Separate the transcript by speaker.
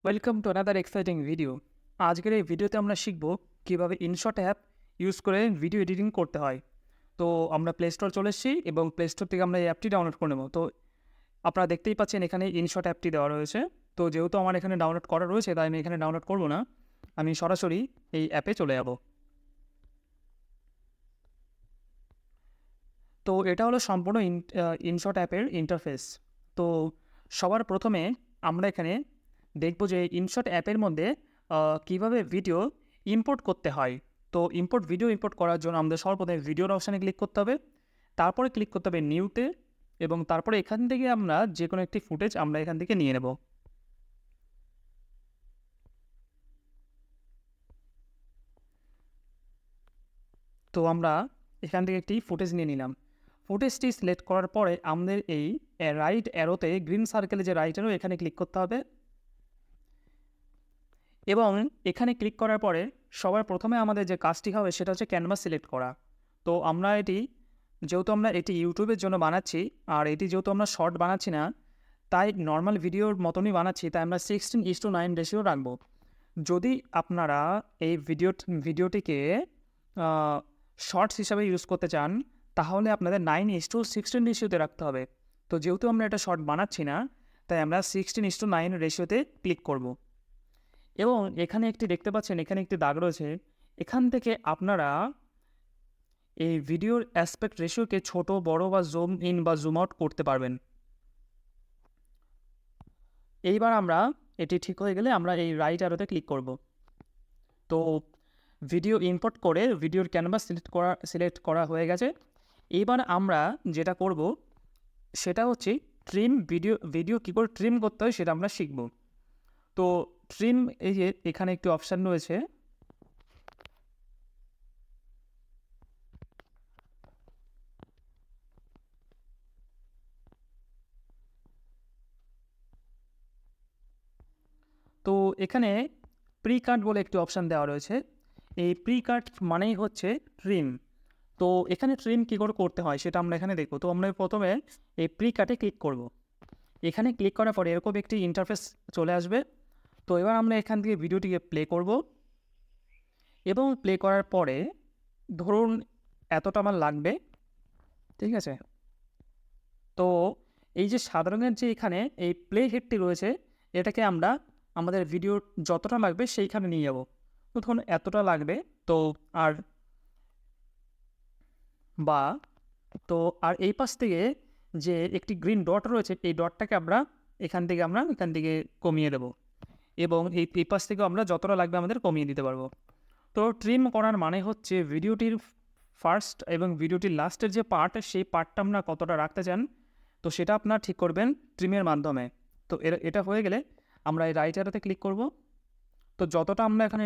Speaker 1: Welcome to another exciting video. আজকের এই ভিডিওতে আমরা শিখব কীভাবে ইনশট অ্যাপ ইউজ করে ভিডিও এডিটিং করতে হয়। তো আমরা প্লে স্টোর চলে এসেছি এবং প্লে স্টোর থেকে আমরা এই অ্যাপটি ডাউনলোড করে নেব। তো আপনারা দেখতেই পাচ্ছেন এখানে ইনশট অ্যাপটি দেওয়া রয়েছে। তো যেহেতু আমার এখানে ডাউনলোড করা রয়েছে তাই আমি এখানে ডাউনলোড করব না, আমি সরাসরি এই অ্যাপে চলে যাব। তো এটা হলো সম্পূর্ণ ইনশট অ্যাপের ইন্টারফেস। তো সবার প্রথমে আমরা এখানে দেখব যে ইনশট অ্যাপের মধ্যে কীভাবে ভিডিও ইম্পোর্ট করতে হয়। তো ভিডিও ইম্পোর্ট করার জন্য আমাদের সর্বপ্রথমে ভিডিওর অপশানে ক্লিক করতে হবে, তারপরে ক্লিক করতে হবে নিউতে, এবং তারপরে এখান থেকে আমরা যে কোনো একটি ফুটেজ আমরা এখান থেকে নিয়ে নেব। তো আমরা এখান থেকে একটি ফুটেজ নিয়ে নিলাম। ফুটেজটি সিলেক্ট করার পরে আমাদের এই রাইট অ্যারোতে গ্রিন সার্কেলে যে রাইট অ্যারো এখানে ক্লিক করতে হবে, এবং এখানে ক্লিক করার পরে সবার প্রথমে আমাদের যে কাজটি হবে সেটা হচ্ছে ক্যানভাস সিলেক্ট করা। তো আমরা যেহেতু আমরা এটি ইউটিউবের জন্য বানাচ্ছি, আর এটি যেহেতু আমরা শর্ট বানাচ্ছি না, তাই নর্মাল ভিডিওর মতনই বানাচ্ছি, তাই আমরা 16:9 রেশিও রাখবো। যদি আপনারা এই ভিডিওটিকে শর্টস হিসাবে ইউজ করতে চান, তাহলে আপনাদের 9:16 রেশিওতে রাখতে হবে। তো যেহেতু আমরা এটা শর্ট বানাচ্ছি না, তাই আমরা 16:9 রেশিওতে ক্লিক করব। এবং এখানে একটি দেখতে পাচ্ছেন, এখানে একটি দাগ রয়েছে। এখান থেকে আপনারা এই ভিডিওর অ্যাসপেক্ট রেশিওকে ছোট, বড় বা জুম ইন বা জুম আউট করতে পারবেন। এইবার আমরা এটি ঠিক হয়ে গেলে আমরা এই রাইট অ্যারোতে ক্লিক করব। তো ভিডিও ইম্পোর্ট করে ভিডিওর ক্যানভাস সিলেক্ট করা হয়ে গেছে। এইবার আমরা যেটা করব সেটা হচ্ছে ভিডিও কী করে ট্রিম করতে হয় সেটা আমরা শিখব। তো ট্রিম, এই যে এখানে একটি অপশান রয়েছে, তো এখানে প্রি কাট বলে একটি অপশান দেওয়া রয়েছে। এই প্রি কাট মানেই হচ্ছে ট্রিম। তো এখানে ট্রিম কী করে করতে হয় সেটা আমরা এখানে দেখব। তো আমরা প্রথমে এই প্রি কাটে ক্লিক করব। এখানে ক্লিক করার পরে এরকম একটি ইন্টারফেস চলে আসবে। তো এবার আমরা এখান থেকে ভিডিওটিকে প্লে করব, এবং প্লে করার পরে ধরুন এতটা আমার লাগবে, ঠিক আছে। তো এই যে সাদা রঙের যে এখানে এই প্লে হেডটি রয়েছে, এটাকে আমরা আমাদের ভিডিওর যতটা লাগবে সেইখানে নিয়ে যাব। তো ধরুন এতটা লাগবে। তো আর বা তো আর এই পাশ থেকে যে একটি গ্রিন ডট রয়েছে, এই ডটটাকে আমরা এখান থেকে কমিয়ে দেব, এবং এই পাশ থেকেও আমরা যতটা লাগবে আমাদের কমিয়ে দিতে পারবো। তো ট্রিম করার মানে হচ্ছে ভিডিওটির ফার্স্ট এবং ভিডিওটির লাস্টের যে পার্ট, সেই পার্টটা আমরা কতটা রাখতে চান, তো সেটা আপনারা ঠিক করবেন ট্রিমের মাধ্যমে। তো এটা হয়ে গেলে আমরা এই রাইট অ্যারোতে ক্লিক করব। তো যতটা আমরা এখানে